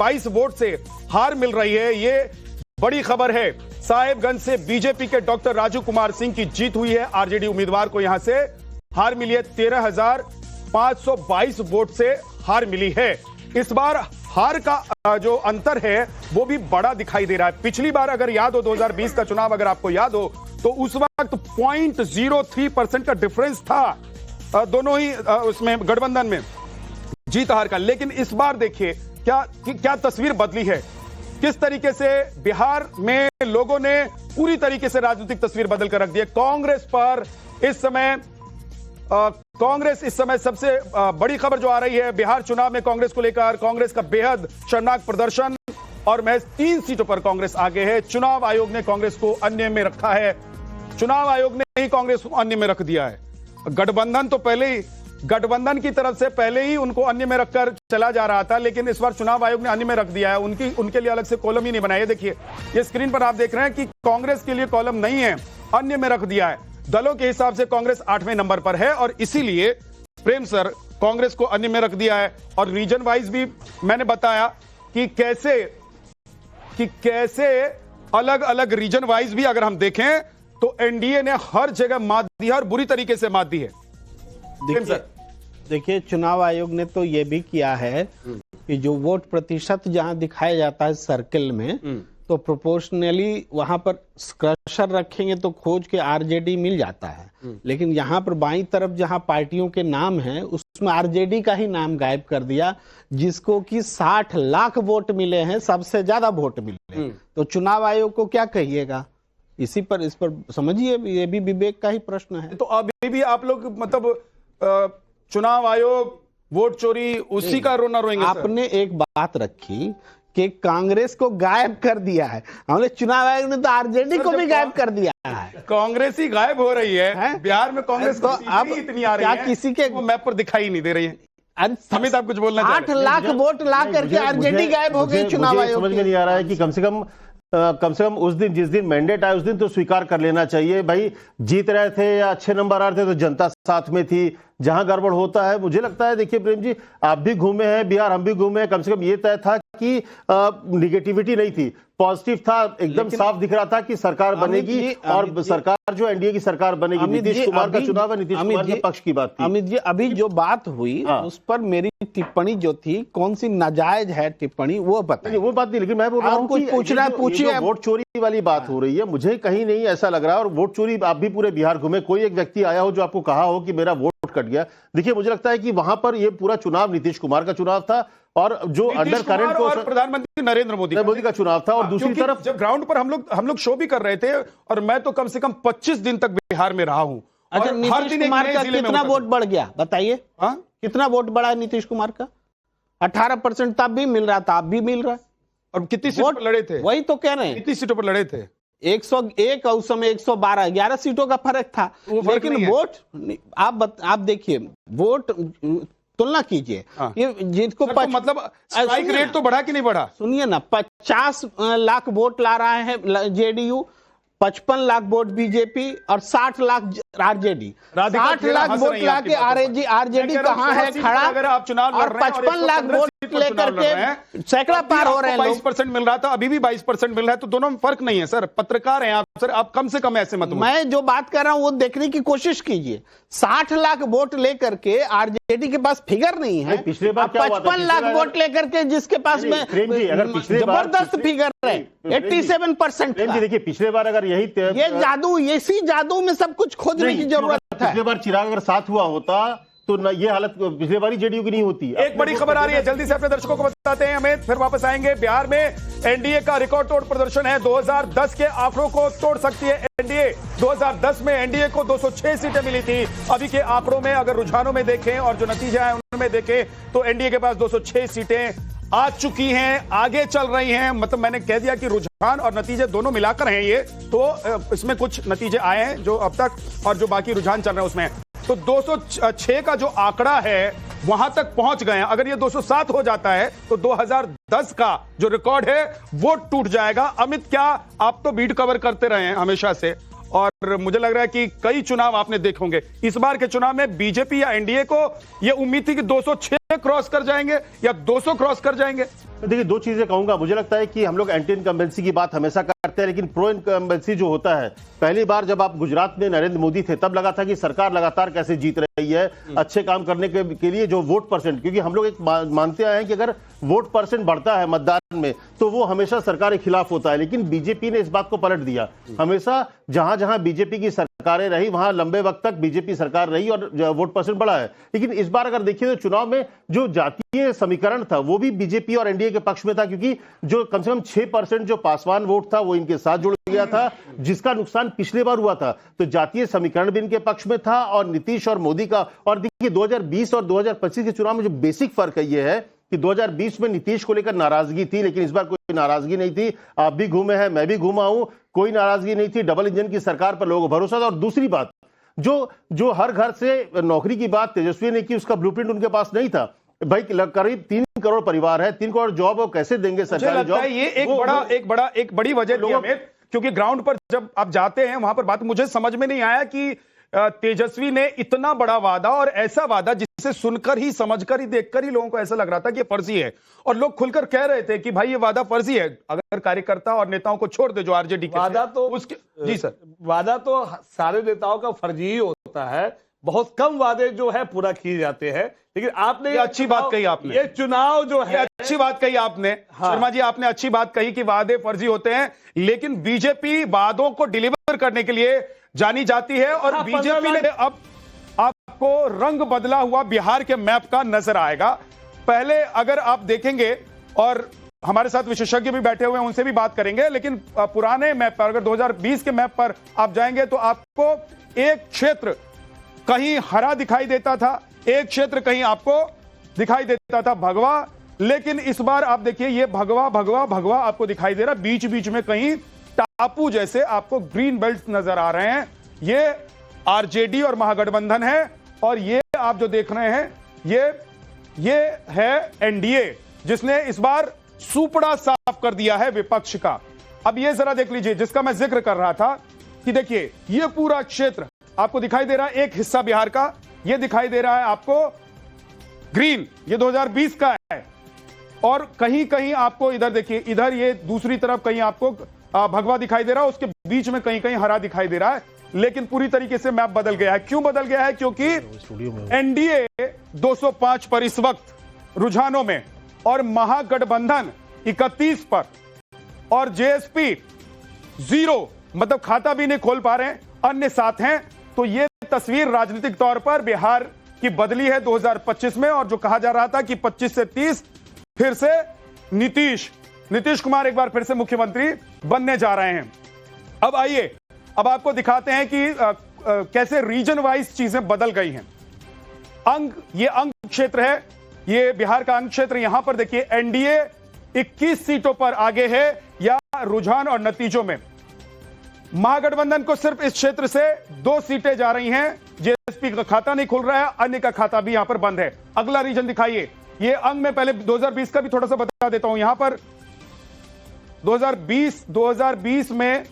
22 vote से हार मिल रही है। ये बड़ी खबर है। साहेबगंज से बीजेपी के डॉक्टर राजू कुमार सिंह की जीत हुई है। आरजेडी उम्मीदवार को यहां से हार मिली है। 13,522 वोट से हार मिली है। इस बार हार का जो अंतर है वो भी बड़ा दिखाई दे रहा है। पिछली बार अगर याद हो 2020 का चुनाव अगर आपको याद हो तो उस वक्त 0.03% का डिफरेंस था दोनों ही उसमें गठबंधन में जीत हार का। लेकिन इस बार देखिए क्या तस्वीर बदली है। किस तरीके से बिहार में लोगों ने पूरी तरीके से राजनीतिक तस्वीर बदल कर रख दी है। कांग्रेस इस समय सबसे बड़ी खबर जो आ रही है बिहार चुनाव में कांग्रेस को लेकर, कांग्रेस का बेहद शर्मनाक प्रदर्शन और महज 3 सीटों पर कांग्रेस आगे है। चुनाव आयोग ने कांग्रेस को अन्य में रखा है। चुनाव आयोग ने ही कांग्रेस को अन्य में रख दिया है। गठबंधन तो पहले ही गठबंधन की तरफ से पहले ही उनको अन्य में रखकर चला जा रहा था, लेकिन इस बार चुनाव आयोग ने अन्य में रख दिया है। उनके लिए अलग से कॉलम ही नहीं बनाया। देखिए ये स्क्रीन पर आप देख रहे हैं कि कांग्रेस के लिए कॉलम नहीं है, अन्य में रख दिया है। दलों के हिसाब से कांग्रेस 8वें नंबर पर है और इसीलिए प्रेम सर कांग्रेस को अन्य में रख दिया है। और रीजन वाइज भी मैंने बताया कि कैसे अलग अलग रीजन वाइज भी अगर हम देखें तो एनडीए ने हर जगह मात दी है और बुरी तरीके से मात दी है। देखिए चुनाव आयोग ने तो यह भी किया है कि जो वोट प्रतिशत जहां दिखाया जाता है सर्कल में तो प्रोपोर्शनली वहां पर क्रशर रखेंगे तो खोज के आरजेडी मिल जाता है। लेकिन यहां पर बाईं तरफ जहां पार्टियों के नाम हैं उसमें आरजेडी का ही नाम गायब कर दिया, जिसको कि 60 लाख वोट मिले हैं, सबसे ज्यादा वोट मिले। तो चुनाव आयोग को क्या कहिएगा इस पर समझिए, ये भी विवेक का ही प्रश्न है। तो अभी भी आप लोग मतलब चुनाव आयोग वोट चोरी उसी का रोना रोएंगे। आपने एक बात रखी कि कांग्रेस को गायब कर दिया है, हमने चुनाव आयोग ने तो आरजेडी को भी गायब कर दिया है। कांग्रेस ही गायब हो रही है बिहार में। कांग्रेस तो अब इतनी आ रही है किसी के वो मैप पर दिखाई नहीं दे रही है। अमित आप कुछ बोलना 8 लाख वोट ला करके आरजेडी गायब हो गई चुनाव आयोग। समझ में नहीं आ रहा है कि कम से कम उस दिन जिस दिन मैंडेट आया उस दिन तो स्वीकार कर लेना चाहिए भाई, जीत रहे थे या अच्छे नंबर आ रहे थे तो जनता साथ में थी। जहां गड़बड़ होता है मुझे लगता है, देखिए प्रेम जी आप भी घूमे हैं बिहार, हम भी घूमे हैं, कम से कम ये तय था कि निगेटिविटी नहीं थी, पॉजिटिव था, एकदम साफ दिख रहा था कि सरकार बनेगी और सरकार जो एनडीए की सरकार बनेगी। नीतीश कुमार का चुनाव है, नीतीश कुमार के पक्ष की बात थी। अमित जी अभी जो बात हुई उस पर मेरी टिप्पणी जो थी कौन सी नाजायज है टिप्पणी वो बताइए। वो बात नहीं, लेकिन मैं बोल रहा हूँ कुछ पूछना पूछिए। वोट चोरी वाली बात हो रही है, मुझे कहीं नहीं ऐसा लग रहा है। और वोट चोरी आप भी पूरे बिहार घूमे, कोई एक व्यक्ति आया हो जो आपको कहा हो कि मेरा वोट कट गया। देखिए मुझे लगता है कि वहां पर ये पूरा चुनाव नीतीश कुमार का चुनाव था और जो अंडर करंट को प्रधानमंत्री नरेंद्र मोदी का चुनाव था। और दूसरी तरफ जब ग्राउंड पर हम लोग शो भी कर रहे थे और मैं तो कम से कम 25 दिन तक बिहार में रहा हूं। अच्छा नीतीश कुमार का कितना वोट बढ़ गया बताइए? कितना वोट बढ़ा है नीतीश कुमार का? 18% तब भी मिल रहा था, अब भी मिल रहा है। और कितनी सीटों पर लड़े थे? वही तो कह रहे हैं, कितनी सीटों पर लड़े थे? 101 और उस समय 112, 11 सीटों का फर्क था। लेकिन वोट आप देखिए, वोट तुलना कीजिए। ये जिनको मतलब स्ट्राइक रेट तो बढ़ा कि नहीं बढ़ा? सुनिए ना, 50 लाख वोट ला रहा है जेडीयू, 55 लाख वोट बीजेपी और 60 लाख आरजेडी। 60 लाख वोट लाके आरजेडी कहां है खड़ा? अगर आप चुनाव और 55 लाख वोट लेकर के सैकड़ा पार हो रहे हैं। 22% मिल रहा था, अभी भी 22% मिल रहा है, तो दोनों में फर्क नहीं है सर। पत्रकार हैं आप सर, आप कम से कम ऐसे मत। मैं जो बात कर रहा हूं वो देखने की कोशिश कीजिए। 60 लाख वोट लेकर के आरजेडी के पास फिगर नहीं है, पिछले बार 55 लाख वोट लेकर के जिसके पास में जबरदस्त फिगर है 87%। देखिए पिछले बार अगर यही ये जादू, इसी जादू में सब कुछ खोजने की जरूरत है। पिछले बार चिराग अगर साथ हुआ होता तो ये हालत पिछले बार जेडीयू की नहीं होती। एक बड़ी खबर आ रही है, जल्दी से अपने दर्शकों को बताते हैं अमित, फिर वापस आएंगे। बिहार में एनडीए का रिकॉर्ड तोड़ प्रदर्शन है। 2010 के आंकड़ों को तोड़ सकती है एनडीए। 2010 में एनडीए को 206 सीटें मिली थी। अभी के आंकड़ों में अगर रुझानों में देखें और जो नतीजा है उनमें देखें तो एनडीए के पास 206 सीटें आ चुकी हैं, आगे चल रही हैं। मतलब मैंने कह दिया कि रुझान और नतीजे दोनों मिलाकर हैं ये, तो इसमें कुछ नतीजे आए हैं जो अब तक और जो बाकी रुझान चल रहे हैं उसमें। तो 206 का जो आंकड़ा है वहां तक पहुंच गए हैं। अगर ये 207 हो जाता है तो 2010 का जो रिकॉर्ड है वो टूट जाएगा। अमित, क्या आप तो बीट कवर करते रहे हैं हमेशा से, और मुझे लग रहा है कि कई चुनाव आपने देखे होंगे। इस बार के चुनाव में बीजेपी या एनडीए को यह उम्मीद थी कि 206 क्रॉस कर जाएंगे या 200 क्रॉस कर जाएंगे। देखिए, दो चीजें कहूंगा। मुझे लगता है कि हम लोग एंटी इनकम्बेंसी की बात हमेशा करते हैं, लेकिन प्रो इनकम्बेंसी जो होता है, पहली बार जब आप गुजरात में नरेंद्र मोदी थे तब लगा था कि सरकार लगातार कैसे जीत रही है, अच्छे काम करने के लिए जो वोट परसेंट, क्योंकि हम लोग एक मानते आए हैं कि अगर वोट परसेंट बढ़ता है मतदान में तो वो हमेशा सरकार के खिलाफ होता है। लेकिन बीजेपी ने इस बात को पलट दिया। हमेशा जहां जहां बीजेपी की सरकारें रही वहां लंबे वक्त तक बीजेपी सरकार रही और वोट परसेंट बढ़ा है। लेकिन इस बार अगर देखिए तो चुनाव में जो जातीय समीकरण था वो भी बीजेपी और एनडीए के पक्ष में था, क्योंकि जो कम से कम 6% जो पासवान वोट था वो इनके साथ जुड़ गया था, जिसका नुकसान पिछले बार हुआ था। तो जातीय समीकरण भी इनके पक्ष में था और नीतीश और मोदी का। और देखिए 2020 और 2025 के चुनाव में जो बेसिक फर्क है ये है कि 2020 में नीतीश को लेकर नाराजगी थी, लेकिन इस बार कोई नाराजगी नहीं थी। आप भी घूमे हैं, मैं भी घूमा हूं, कोई नाराजगी नहीं थी। डबल इंजन की सरकार पर लोगों को भरोसा था। और दूसरी बात, जो हर घर से नौकरी की बात तेजस्वी ने की, उसका ब्लूप्रिंट उनके पास नहीं था। भाई करीब 3 करोड़ परिवार है, 3 करोड़ जॉब वो कैसे देंगे सरकारी जॉब? ये एक बड़ी वजह थी हमें, क्योंकि ग्राउंड पर जब आप जाते हैं वहां पर बात मुझे समझ में नहीं आया कि तेजस्वी ने इतना बड़ा वादा, और ऐसा वादा जिसे सुनकर ही, समझकर ही, देखकर ही लोगों को ऐसा लग रहा था कि फर्जी है, और लोग खुलकर कह रहे थे कि भाई ये वादा फर्जी है। अगर कार्यकर्ता और नेताओं को छोड़ दे जो आरजेडी के वादा तो उसके जी सर, वादा तो सारे नेताओं का फर्जी ही होता है। बहुत कम वादे जो है पूरा किए जाते हैं। लेकिन आपने अच्छी बात कही आपने, ये चुनाव जो है अच्छी बात कही आपने। हाँ। शर्मा जी, आपने अच्छी बात कही कि वादे फर्जी होते हैं, लेकिन बीजेपी वादों को डिलीवर करने के लिए जानी जाती है। और हाँ, बीजेपी ने अब आपको रंग बदला हुआ बिहार के मैप का नजर आएगा। पहले अगर आप देखेंगे, और हमारे साथ विशेषज्ञ भी बैठे हुए हैं, उनसे भी बात करेंगे, लेकिन पुराने मैप पर, अगर 2020 के मैप पर आप जाएंगे तो आपको एक क्षेत्र कहीं हरा दिखाई देता था, एक क्षेत्र कहीं आपको दिखाई देता था भगवा। लेकिन इस बार आप देखिए, ये भगवा भगवा भगवा आपको दिखाई दे रहा, बीच बीच में कहीं टापू जैसे आपको ग्रीन बेल्ट नजर आ रहे हैं। ये आरजेडी और महागठबंधन है, और ये आप जो देख रहे हैं ये है एनडीए, जिसने इस बार सुपड़ा साफ कर दिया है विपक्ष का। अब ये जरा देख लीजिए, जिसका मैं जिक्र कर रहा था कि देखिए ये पूरा क्षेत्र आपको दिखाई दे रहा है, एक हिस्सा बिहार का ये दिखाई दे रहा है आपको ग्रीन, ये 2020 का है। और कहीं कहीं आपको इधर देखिए, इधर ये दूसरी तरफ कहीं आपको भगवा दिखाई दे रहा है, उसके बीच में कहीं कहीं हरा दिखाई दे रहा है। लेकिन पूरी तरीके से मैप बदल गया है। क्यों बदल गया है? क्योंकि एनडीए 205 पर इस वक्त रुझानों में, और महागठबंधन 31 पर, और जेएसपी 0, मतलब खाता भी नहीं खोल पा रहे हैं, अन्य साथ हैं। तो ये तस्वीर राजनीतिक तौर पर बिहार की बदली है 2025 में। और जो कहा जा रहा था कि 25 से 30 फिर से नीतीश कुमार एक बार फिर से मुख्यमंत्री बनने जा रहे हैं। अब आइए, अब आपको दिखाते हैं कि कैसे रीजन वाइज चीजें बदल गई हैं। ये अंग क्षेत्र है, ये बिहार का अंग क्षेत्र। यहां पर देखिए एनडीए 21 सीटों पर आगे है, या रुझान और नतीजों में महागठबंधन को सिर्फ इस क्षेत्र से 2 सीटें जा रही हैं। जेएसपी का खाता नहीं खुल रहा है, अन्य का खाता भी यहां पर बंद है। अगला रीजन दिखाइए, ये अंग में पहले 2020 का भी थोड़ा सा बता देता हूं। यहां पर 2020 में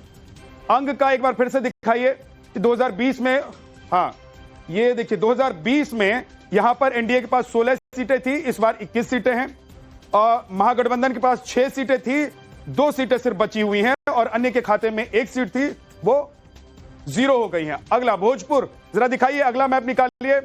अंग का एक बार फिर से दिखाइए। 2020 में, हाँ ये देखिए 2020 में यहां पर एनडीए के पास 16 सीटें थी, इस बार 21 सीटें हैं। और महागठबंधन के पास 6 सीटें थी, 2 सीटें सिर्फ बची हुई हैं, और अन्य के खाते में 1 सीट थी, वो 0 हो गई हैं। अगला भोजपुर, जरा दिखाइए, अगला मैप निकालिए।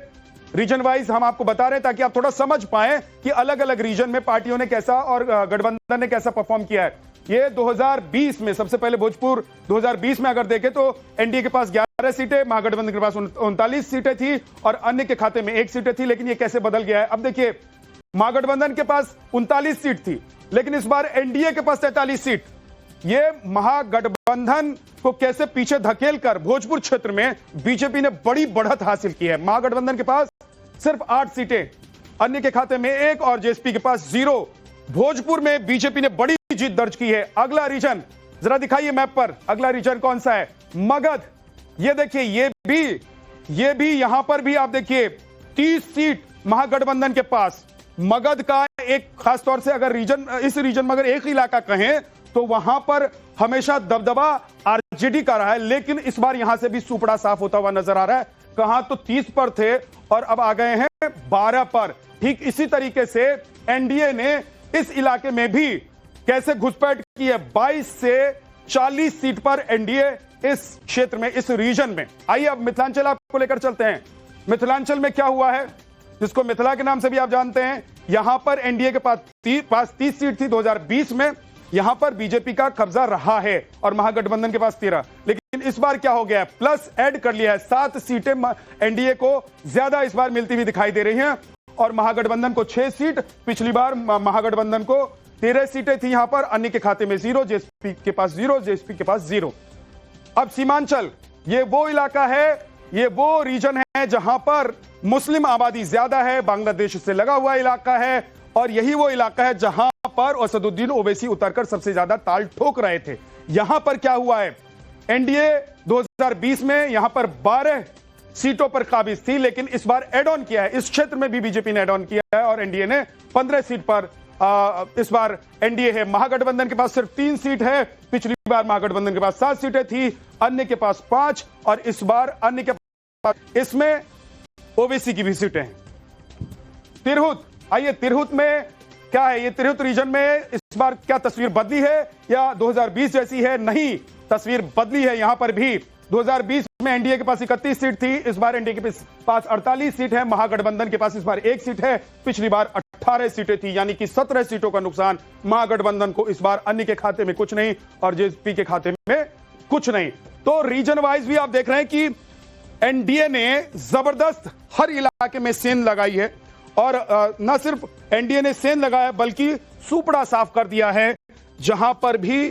रीजन वाइज हम आपको बता रहे हैं ताकि आप थोड़ा समझ पाएं कि अलग अलग रीजन में पार्टियों ने कैसा और गठबंधन ने कैसा परफॉर्म किया है। ये 2020 में, सबसे पहले भोजपुर 2020 में अगर देखें तो एनडीए के पास 11 सीटें, महागठबंधन के पास 39 सीटें थी, और अन्य के खाते में 1 सीटें थी। लेकिन ये कैसे बदल गया है, अब देखिए, महागठबंधन के पास 39 सीट थी, लेकिन इस बार एनडीए के पास 43 सीट। ये महागठबंधन को कैसे पीछे धकेल कर भोजपुर क्षेत्र में बीजेपी ने बड़ी बढ़त हासिल की है। महागठबंधन के पास सिर्फ 8 सीटें, अन्य के खाते में 1, और जेएसपी के पास 0। भोजपुर में बीजेपी ने बड़ी जीत दर्ज की है। अगला रीजन जरा दिखाइए मैप पर, अगला रीजन कौन सा है? मगध। ये देखिए, ये भी यहां पर भी आप देखिए 30 सीट महागठबंधन के पास। मगध का एक खास तौर से अगर रीजन, इस रीजन में अगर एक इलाका कहें तो वहां पर हमेशा दबदबा आरजेडी का रहा है, लेकिन इस बार यहां से भी सुपड़ा साफ होता हुआ नजर आ रहा है। कहां तो 30 पर थे और अब आ गए हैं 12 पर। ठीक इसी तरीके से एनडीए ने इस इलाके में भी कैसे घुसपैठ की है। 22 से 40 सीट पर एनडीए इस क्षेत्र में, इस रीजन में। आइए अब मिथिलांचल आपको लेकर चलते हैं। मिथिलांचल में क्या हुआ है, जिसको मिथिला के नाम से भी आप जानते हैं। यहां पर एनडीए के पास 30 सीट थी 2020 में, यहां पर बीजेपी का कब्जा रहा है और महागठबंधन के पास 13। लेकिन इस बार क्या हो गया है, प्लस ऐड कर लिया है, 7 सीटें एनडीए को ज्यादा इस बार मिलती हुई दिखाई दे रही हैं और महागठबंधन को 6 सीट। पिछली बार महागठबंधन को 13 सीटें थी यहां पर, अन्य के खाते में 0, जेएसपी के पास 0, जेएसपी के पास 0। अब सीमांचल, ये वो इलाका है, ये वो रीजन है जहां पर मुस्लिम आबादी ज्यादा है, बांग्लादेश से लगा हुआ इलाका है और यही वो इलाका है जहां पर असदुद्दीन ओवैसी उतरकर सबसे ज्यादा ताल ठोक रहे थे। यहां पर क्या हुआ है, एनडीए 2020 में यहां पर 12 सीटों पर काबिज थी, लेकिन इस बार एड ऑन किया है। इस क्षेत्र में भी बीजेपी ने एड ऑन किया है और एनडीए ने 15 सीट पर इस बार एनडीए है। महागठबंधन के पास सिर्फ 3 सीट है, पिछली बार महागठबंधन के पास 7 सीटें थी, अन्य के पास 5 और इस बार अन्य के पास, इसमें ओवैसी की भी सीटें हैं। तिरहुत, आइए तिरहुत में क्या है, ये तिरहुत रीजन में इस बार क्या तस्वीर बदली है या 2020 जैसी है? नहीं, तस्वीर बदली है। यहां पर भी 2020 में एनडीए के पास 31 सीट थी, इस बार एनडीए के पास 48 सीट है, महागठबंधन के पास इस बार 1 सीट है, पिछली बार 18 सीटें थी, यानी कि 17 सीटों का नुकसान महागठबंधन को इस बार। अन्य के खाते में कुछ नहीं और जेएसपी के खाते में कुछ नहीं। तो रीजन वाइज भी आप देख रहे हैं कि एनडीए ने जबरदस्त हर इलाके में सेंध लगाई है और न सिर्फ एनडीए ने सेंध लगाया बल्कि सुपड़ा साफ कर दिया है। जहां पर भी